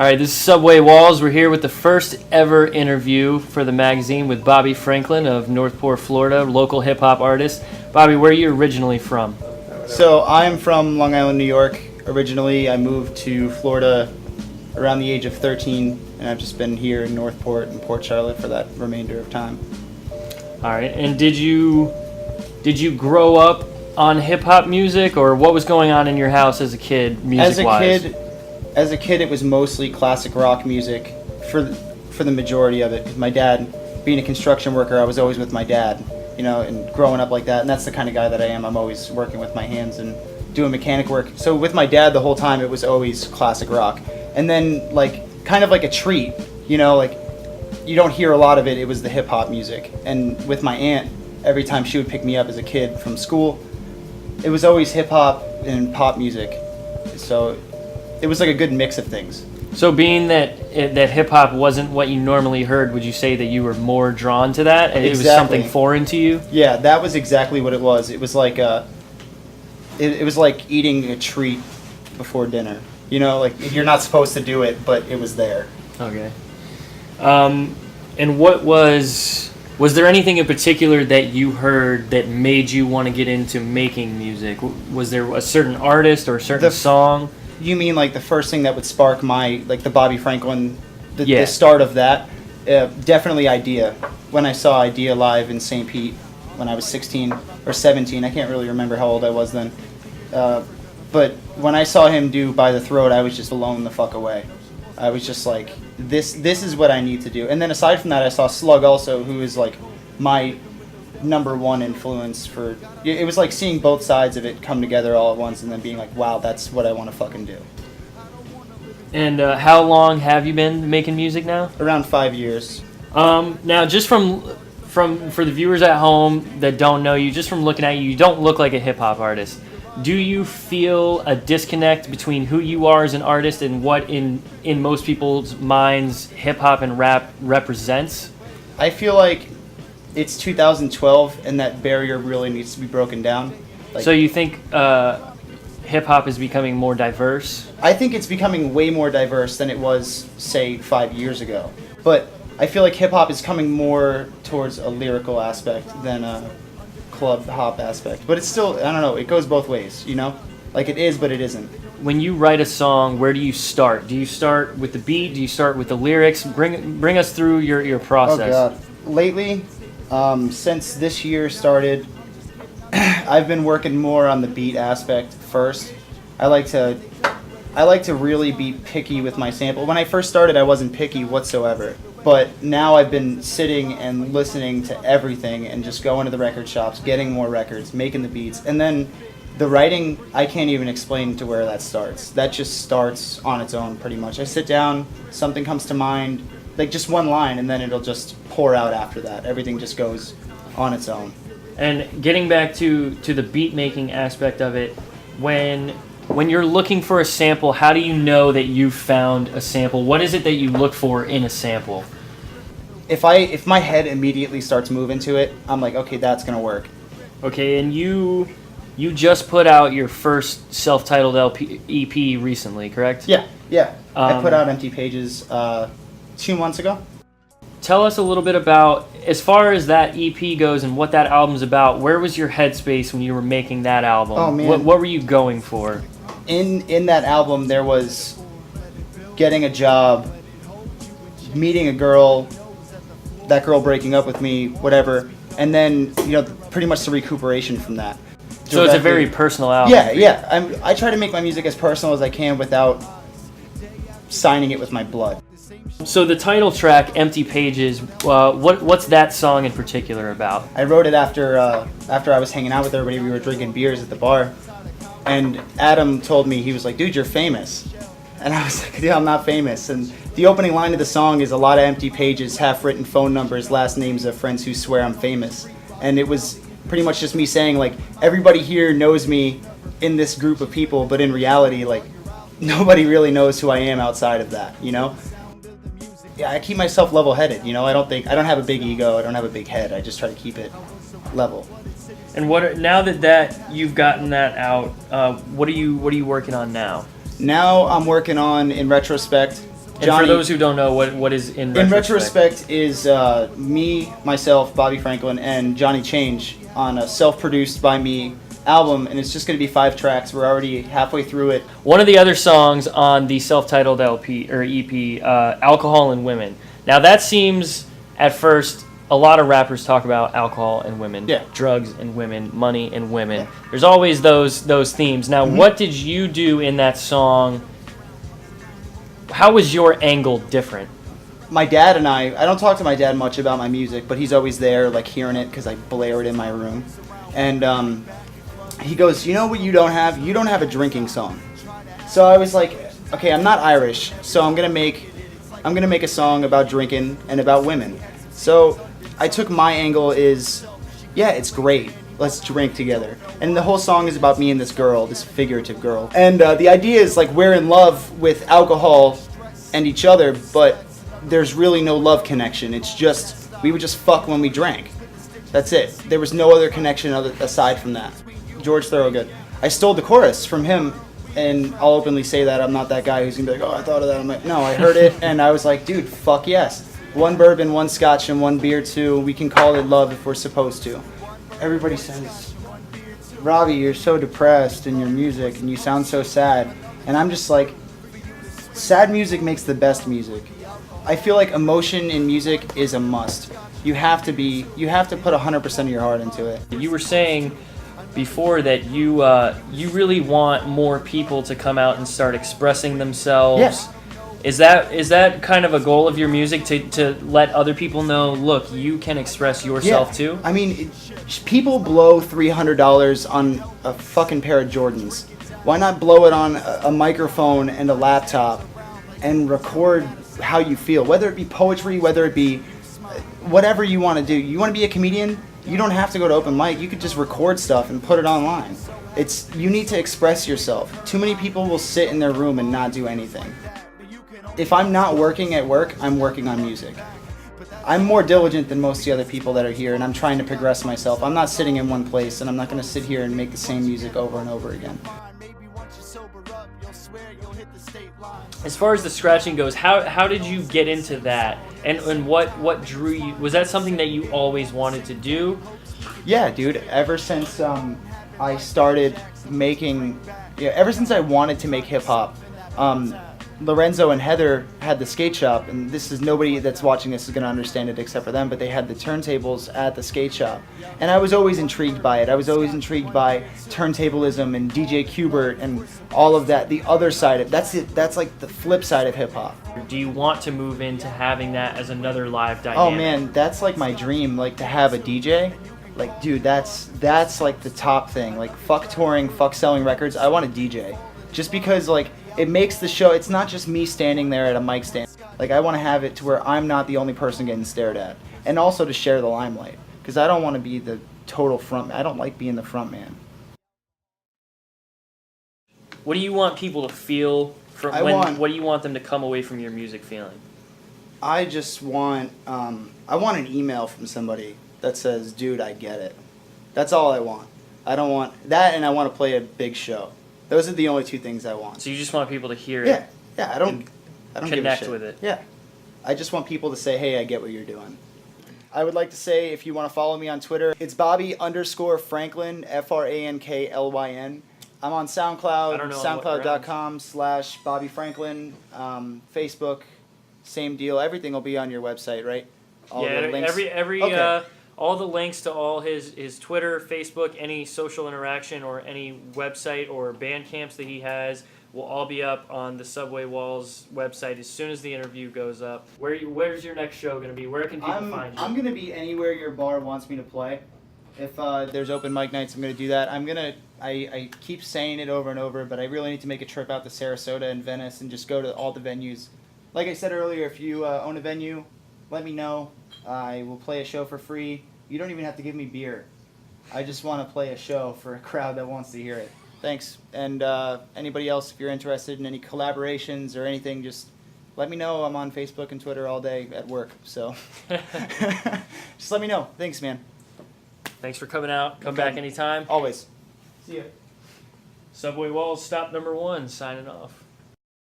All right, this is Subway Walls. We're here with the first ever interview for the magazine with Bobby Franklyn of Northport, Florida, local hip-hop artist. Bobby, where are you originally from? So I'm from Long Island, New York. Originally, I moved to Florida around the age of 13, and I've just been here in Northport and Port Charlotte for that remainder of time. All right, and did you grow up on hip-hop music, or what was going on in your house as a kid, music-wise? As a kid, it was mostly classic rock music for the majority of it. Because my dad, being a construction worker, I was always with my dad, and growing up like that. And that's the kind of guy that I am. I'm always working with my hands and doing mechanic work. So with my dad the whole time, it was always classic rock. And then, kind of like a treat, you don't hear a lot of it. It was the hip hop music. And with my aunt, every time she would pick me up as a kid from school, it was always hip hop and pop music. So it was like a good mix of things. So being that hip-hop wasn't what you normally heard, would you say that you were more drawn to that? And Exactly. It was something foreign to you? Yeah, that was exactly what it was. It was like it was like eating a treat before dinner. You're not supposed to do it, but it was there. Okay. And what was there anything in particular that you heard that made you want to get into making music? Was there a certain artist or a certain song? You mean like the first thing that would spark the Bobby Franklyn, the Yeah. start of that? Definitely Idea. When I saw Idea live in St. Pete when I was 16 or 17, I can't really remember how old I was then. But when I saw him do By the Throat, I was just blown the fuck away. I was just like, this is what I need to do. And then aside from that, I saw Slug also, who is like my number one influence for. It was like seeing both sides of it come together all at once and then being like, wow, that's what I want to fucking do. And how long have you been making music now? Around 5 years. Now, just from for the viewers at home that don't know you, just from looking at you, you don't look like a hip-hop artist. Do you feel a disconnect between who you are as an artist and what in most people's minds hip-hop and rap represents? I feel like it's 2012 and that barrier really needs to be broken down. So you think hip-hop is becoming more diverse? I think it's becoming way more diverse than it was, say, 5 years ago. But I feel like hip-hop is coming more towards a lyrical aspect than a club hop aspect. But it's still, I don't know, it goes both ways, Like it is, but it isn't. When you write a song, where do you start? Do you start with the beat? Do you start with the lyrics? Bring us through your process. Oh, God. Lately, since this year started, I've been working more on the beat aspect first. I like to really be picky with my sample. When I first started, I wasn't picky whatsoever. But now I've been sitting and listening to everything and just going to the record shops, getting more records, making the beats. And then the writing, I can't even explain to where that starts. That just starts on its own pretty much. I sit down, something comes to mind, like just one line, and then it'll just pour out after that. Everything just goes on its own. And getting back to the beat making aspect of it, when you're looking for a sample, how do you know that you've found a sample? What is it that you look for in a sample? If my head immediately starts moving to it, I'm like, okay, that's gonna work. Okay, and you just put out your first self-titled EP recently, correct? Yeah. I put out Empty Pages 2 months ago. Tell us a little bit about, as far as that EP goes and what that album's about, where was your headspace when you were making that album? Oh, man. What were you going for? In that album, there was getting a job, meeting a girl, that girl breaking up with me, whatever, and then, pretty much the recuperation from that. So it's a very personal album. Yeah. I try to make my music as personal as I can without signing it with my blood. So the title track, Empty Pages, what's that song in particular about? I wrote it after I was hanging out with everybody. We were drinking beers at the bar, and Adam told me, he was like, dude, you're famous. And I was like, yeah, I'm not famous. And the opening line of the song is a lot of empty pages, half-written phone numbers, last names of friends who swear I'm famous. And it was pretty much just me saying, like, everybody here knows me in this group of people, but in reality, like, nobody really knows who I am outside of that, Yeah, I keep myself level-headed, I don't have a big ego, I don't have a big head, I just try to keep it level. And now that you've gotten that out, what are you working on now? Now I'm working on, in retrospect, And for those who don't know, what is in retrospect? In retrospect is me, myself, Bobby Franklyn, and Johnny Change on a self-produced by me album, and it's just going to be 5 tracks. We're already halfway through it. One of the other songs on the self-titled LP or EP, Alcohol and Women. Now that seems, at first, a lot of rappers talk about alcohol and women, drugs and women, money and women. Yeah. There's always those themes. Now, what did you do in that song? How was your angle different? My dad and I don't talk to my dad much about my music, but he's always there, like, hearing it because I blare it in my room. And he goes, you know what you don't have? You don't have a drinking song. So I was like, okay, I'm not Irish, so I'm gonna make a song about drinking and about women. So I took my angle is, yeah, it's great. Let's drink together. And the whole song is about me and this girl, this figurative girl. And the idea is like we're in love with alcohol and each other, but there's really no love connection. It's just, we would just fuck when we drank. That's it. There was no other connection aside from that. George Thorogood. I stole the chorus from him, and I'll openly say that. I'm not that guy who's going to be like, oh, I thought of that. I'm like, no, I heard it, and I was like, dude, fuck yes. 1 bourbon, 1 scotch, and 1 beer too. We can call it love if we're supposed to. Everybody says, Robbie, you're so depressed in your music, and you sound so sad. And I'm just like, sad music makes the best music. I feel like emotion in music is a must. You have to put 100% of your heart into it. You were saying before that you really want more people to come out and start expressing themselves. Yes. Is that kind of a goal of your music to let other people know, look, you can express yourself too? I mean, people blow $300 on a fucking pair of Jordans. Why not blow it on a microphone and a laptop and record how you feel? Whether it be poetry, whether it be whatever you want to do. You want to be a comedian? You don't have to go to open mic. You could just record stuff and put it online. You need to express yourself. Too many people will sit in their room and not do anything. If I'm not working at work, I'm working on music. I'm more diligent than most of the other people that are here, and I'm trying to progress myself. I'm not sitting in one place, and I'm not going to sit here and make the same music over and over again. As far as the scratching goes, how did you get into that? And what drew you? Was that something that you always wanted to do? Yeah, dude. Ever since I started making, ever since I wanted to make hip hop, Lorenzo and Heather had the skate shop, and this is nobody that's watching this is going to understand it except for them, but they had the turntables at the skate shop. And I was always intrigued by it. I was always intrigued by turntablism and DJ Qbert and all of that. The other side of that's like the flip side of hip hop. Do you want to move into having that as another live dynamic? Oh man, that's like my dream, like to have a DJ. Like, dude, that's like the top thing. Like, fuck touring, fuck selling records. I want a DJ. Just because, like, it makes the show, it's not just me standing there at a mic stand. Like, I want to have it to where I'm not the only person getting stared at. And also to share the limelight. Because I don't want to be the total front man. I don't like being the front man. What do you want people to feel what do you want them to come away from your music feeling? I just want, I want an email from somebody that says, dude, I get it. That's all I want. I don't want that, and I want to play a big show. Those are the only 2 things I want. So you just want people to hear it? Yeah. I don't connect give a shit with it. Yeah, I just want people to say, hey, I get what you're doing. I would like to say, if you want to follow me on Twitter, it's Bobby_Franklyn, FRANKLYN. I'm on SoundCloud, soundcloud.com/Bobby Franklyn. Facebook, same deal. Everything will be on your website, right? All the links. Okay. All the links to all his Twitter, Facebook, any social interaction, or any website or band camps that he has will all be up on the Subway Walls website as soon as the interview goes up. Where's your next show going to be? Where can people find you? I'm going to be anywhere your bar wants me to play. If there's open mic nights, I'm going to do that. I keep saying it over and over, but I really need to make a trip out to Sarasota and Venice and just go to all the venues. Like I said earlier, if you own a venue, let me know. I will play a show for free. You don't even have to give me beer. I just want to play a show for a crowd that wants to hear it. Thanks. And anybody else, if you're interested in any collaborations or anything, just let me know. I'm on Facebook and Twitter all day at work. So just let me know. Thanks, man. Thanks for coming out. Come back anytime. Always. See ya. Subway Walls, stop number 1, signing off.